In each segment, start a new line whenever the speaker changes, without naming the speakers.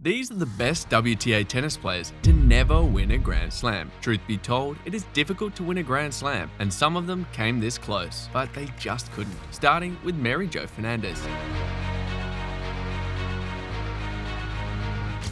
These are the best WTA tennis players to never win a Grand Slam. Truth be told, it is difficult to win a Grand Slam, and some of them came this close, but they just couldn't. Starting with Mary Jo Fernandez.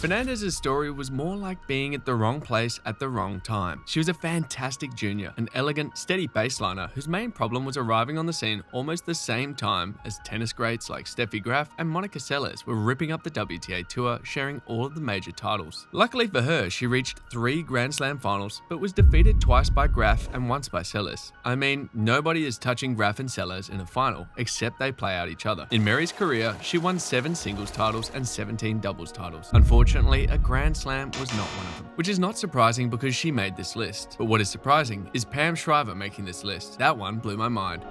Fernandez's story was more like being at the wrong place at the wrong time. She was a fantastic junior, an elegant, steady baseliner whose main problem was arriving on the scene almost the same time as tennis greats like Steffi Graf and Monica Seles were ripping up the WTA tour, sharing all of the major titles. Luckily for her, she reached 3 Grand Slam finals, but was defeated twice by Graf and once by Seles. I mean, nobody is touching Graf and Seles in a final, except they play out each other. In Mary's career, she won 7 singles titles and 17 doubles titles. Unfortunately, a Grand Slam was not one of them, which is not surprising because she made this list. But what is surprising is Pam Shriver making this list. That one blew my mind.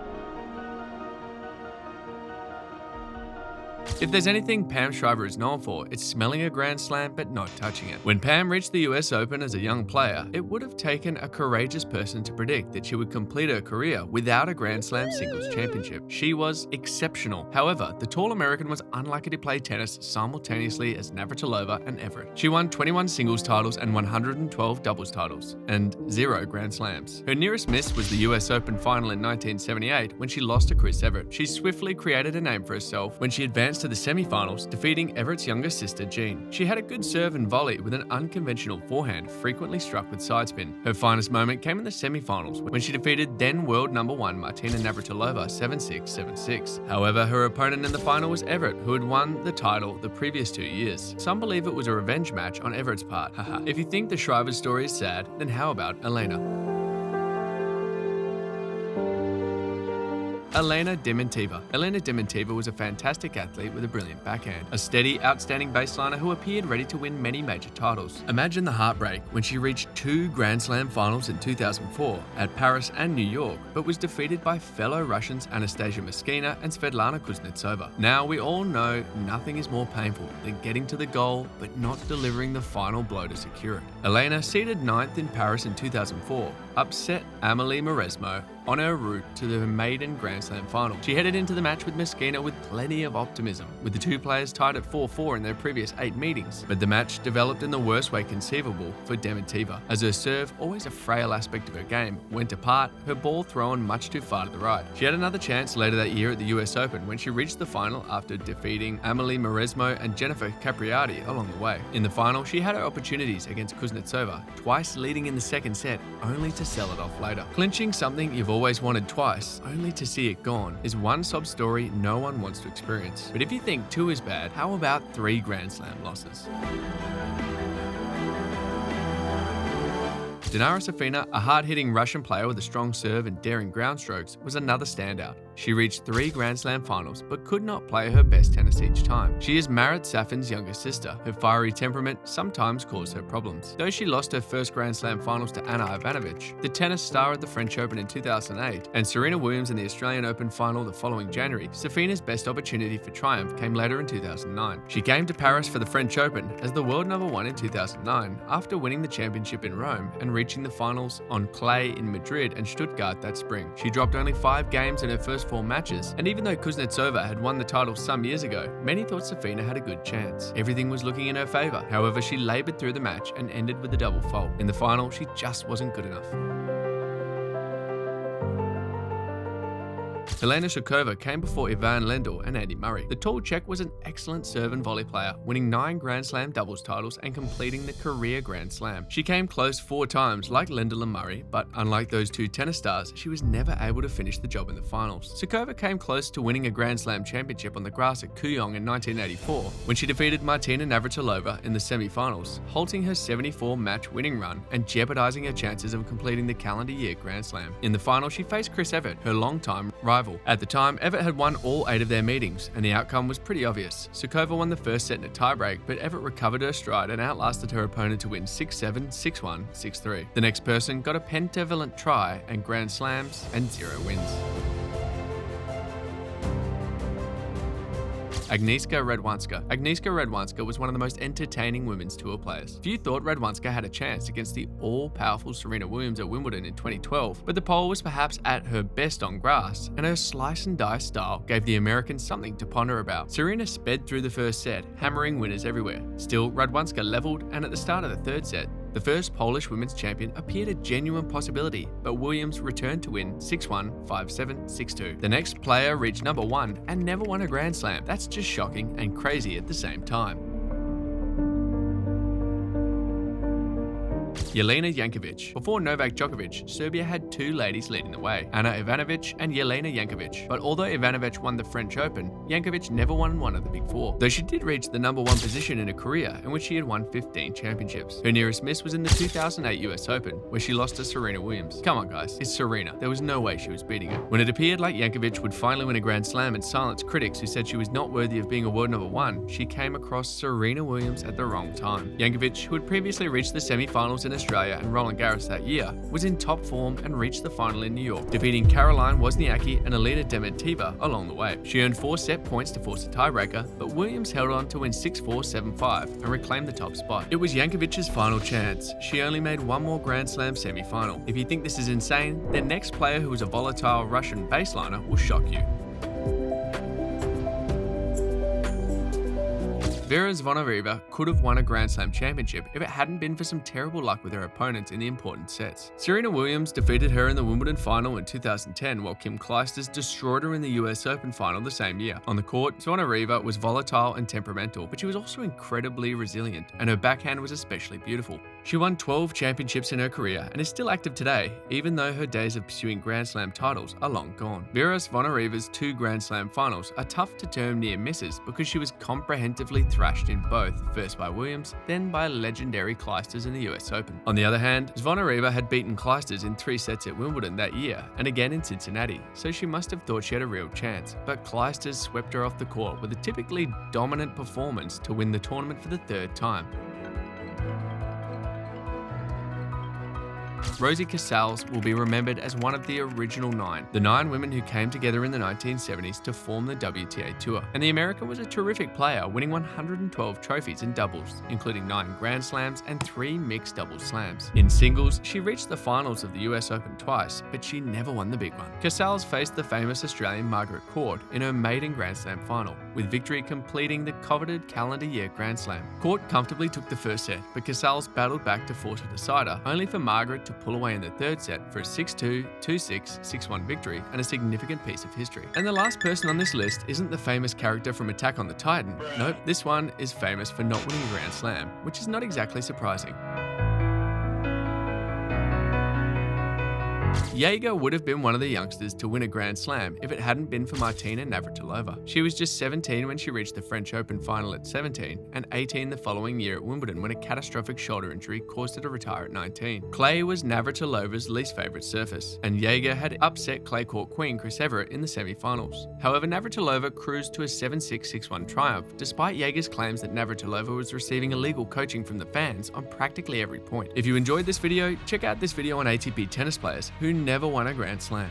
If there's anything Pam Shriver is known for, it's smelling a Grand Slam but not touching it. When Pam reached the US Open as a young player, it would have taken a courageous person to predict that she would complete her career without a Grand Slam singles championship. She was exceptional. However, the tall American was unlikely to play tennis simultaneously as Navratilova and Everett. She won 21 singles titles and 112 doubles titles, and 0 Grand Slams. Her nearest miss was the US Open final in 1978 when she lost to Chris Evert. She swiftly created a name for herself when she advanced to the semi-finals, defeating Everett's younger sister Jean. She had a good serve and volley with an unconventional forehand, frequently struck with side spin. Her finest moment came in the semi-finals when she defeated then world number 1 Martina Navratilova 7-6, 7-6. However, her opponent in the final was Everett, who had won the title the previous 2 years. Some believe it was a revenge match on Everett's part. Haha. If you think the Shriver story is sad, then how about Elena? Elena Dementiva was a fantastic athlete with a brilliant backhand, a steady, outstanding baseliner who appeared ready to win many major titles. Imagine the heartbreak when she reached 2 Grand Slam finals in 2004 at Paris and New York, but was defeated by fellow Russians Anastasia Moskina and Svetlana Kuznetsova. Now we all know nothing is more painful than getting to the goal but not delivering the final blow to secure it. Elena, seeded 9th in Paris in 2004, upset Amelie Mauresmo on her route to the maiden Grand Slam final. She headed into the match with Moskina with plenty of optimism, with the two players tied at 4-4 in their previous 8 meetings. But the match developed in the worst way conceivable for Dementiva, as her serve, always a frail aspect of her game, went apart, her ball thrown much too far to the right. She had another chance later that year at the US Open when she reached the final after defeating Amelie Mauresmo and Jennifer Capriati along the way. In the final, she had her opportunities against Kuznetsova, twice leading in the second set, only to sell it off later. Clinching something you've always wanted twice, only to see it gone, is one sob story no one wants to experience. But if you think 2 is bad, how about 3 Grand Slam losses? Dinara Safina, a hard-hitting Russian player with a strong serve and daring ground strokes, was another standout. She reached 3 Grand Slam finals, but could not play her best tennis each time. She is Marat Safin's younger sister. Her fiery temperament sometimes caused her problems. Though she lost her first Grand Slam finals to Ana Ivanovic, the tennis star at the French Open in 2008, and Serena Williams in the Australian Open final the following January, Safina's best opportunity for triumph came later in 2009. She came to Paris for the French Open as the world number 1 in 2009, after winning the championship in Rome and reaching the finals on clay in Madrid and Stuttgart that spring. She dropped only 5 games in her first 4 matches, and even though Kuznetsova had won the title some years ago, many thought Safina had a good chance. Everything was looking in her favour. However, she laboured through the match and ended with a double fault. In the final, she just wasn't good enough. Helena Shukova came before Ivan Lendl and Andy Murray. The tall Czech was an excellent serve and volley player, winning 9 Grand Slam doubles titles and completing the career Grand Slam. She came close 4 times like Lendl and Murray, but unlike those 2 tennis stars, she was never able to finish the job in the finals. Shukova came close to winning a Grand Slam championship on the grass at Kooyong in 1984 when she defeated Martina Navratilova in the semi-finals, halting her 74-match winning run and jeopardizing her chances of completing the calendar year Grand Slam. In the final, she faced Chris Evert, her longtime rival. At the time, Everett had won all 8 of their meetings, and the outcome was pretty obvious. Shukova won the first set in a tiebreak, but Everett recovered her stride and outlasted her opponent to win 6-7, 6-1, 6-3. The next person got a pentavalent try and Grand Slams and 0 wins. Agnieszka Radwanska. Agnieszka Radwanska was one of the most entertaining women's tour players. Few thought Radwanska had a chance against the all-powerful Serena Williams at Wimbledon in 2012, but the pole was perhaps at her best on grass, and her slice and dice style gave the Americans something to ponder about. Serena sped through the first set, hammering winners everywhere. Still, Radwanska leveled, and at the start of the third set, the first Polish women's champion appeared a genuine possibility, but Williams returned to win 6-1, 5-7, 6-2. The next player reached number 1 and never won a Grand Slam. That's just shocking and crazy at the same time. Jelena Jankovic. Before Novak Djokovic, Serbia had two ladies leading the way, Ana Ivanovic and Jelena Jankovic. But although Ivanovic won the French Open, Jankovic never won one of the big four, though she did reach the number 1 position in a career in which she had won 15 championships. Her nearest miss was in the 2008 US Open, where she lost to Serena Williams. Come on guys, it's Serena. There was no way she was beating her. When it appeared like Jankovic would finally win a Grand Slam and silence critics who said she was not worthy of being awarded number 1, she came across Serena Williams at the wrong time. Jankovic, who had previously reached the semi-finals in Australia and Roland Garros that year, was in top form and reached the final in New York, defeating Caroline Wozniacki and Elena Dementieva along the way. She earned 4 set points to force a tiebreaker, but Williams held on to win 6-4, 7-5 and reclaimed the top spot. It was Jankovic's final chance. She only made one more Grand Slam semi-final. If you think this is insane, the next player who is a volatile Russian baseliner will shock you. Vera Zvonareva could have won a Grand Slam championship if it hadn't been for some terrible luck with her opponents in the important sets. Serena Williams defeated her in the Wimbledon final in 2010, while Kim Clijsters destroyed her in the US Open final the same year. On the court, Zvonareva was volatile and temperamental, but she was also incredibly resilient, and her backhand was especially beautiful. She won 12 championships in her career and is still active today, even though her days of pursuing Grand Slam titles are long gone. Vera Zvonareva's 2 Grand Slam finals are tough to term near misses because she was comprehensively thrashed in both, first by Williams, then by legendary Clijsters in the US Open. On the other hand, Zvonareva had beaten Clijsters in 3 sets at Wimbledon that year and again in Cincinnati, so she must have thought she had a real chance. But Clijsters swept her off the court with a typically dominant performance to win the tournament for the 3rd time. Rosie Casals will be remembered as one of the original 9, the 9 women who came together in the 1970s to form the WTA Tour. And the American was a terrific player, winning 112 trophies in doubles, including 9 Grand Slams and 3 mixed doubles slams. In singles, she reached the finals of the US Open twice, but she never won the big one. Casals faced the famous Australian Margaret Court in her maiden Grand Slam final, with victory completing the coveted calendar year Grand Slam. Court comfortably took the first set, but Casals battled back to force a decider, only for Margaret to pull away in the 3rd set for a 6-2, 2-6, 6-1 victory and a significant piece of history. And the last person on this list isn't the famous character from Attack on the Titan. Nope, this one is famous for not winning a Grand Slam, which is not exactly surprising. Jaeger would have been one of the youngsters to win a Grand Slam if it hadn't been for Martina Navratilova. She was just 17 when she reached the French Open final at 17, and 18 the following year at Wimbledon when a catastrophic shoulder injury caused her to retire at 19. Clay was Navratilova's least favourite surface, and Jaeger had upset clay court queen Chris Evert in the semi-finals. However, Navratilova cruised to a 7-6, 6-1 triumph, despite Jaeger's claims that Navratilova was receiving illegal coaching from the fans on practically every point. If you enjoyed this video, check out this video on ATP tennis players who never won a Grand Slam.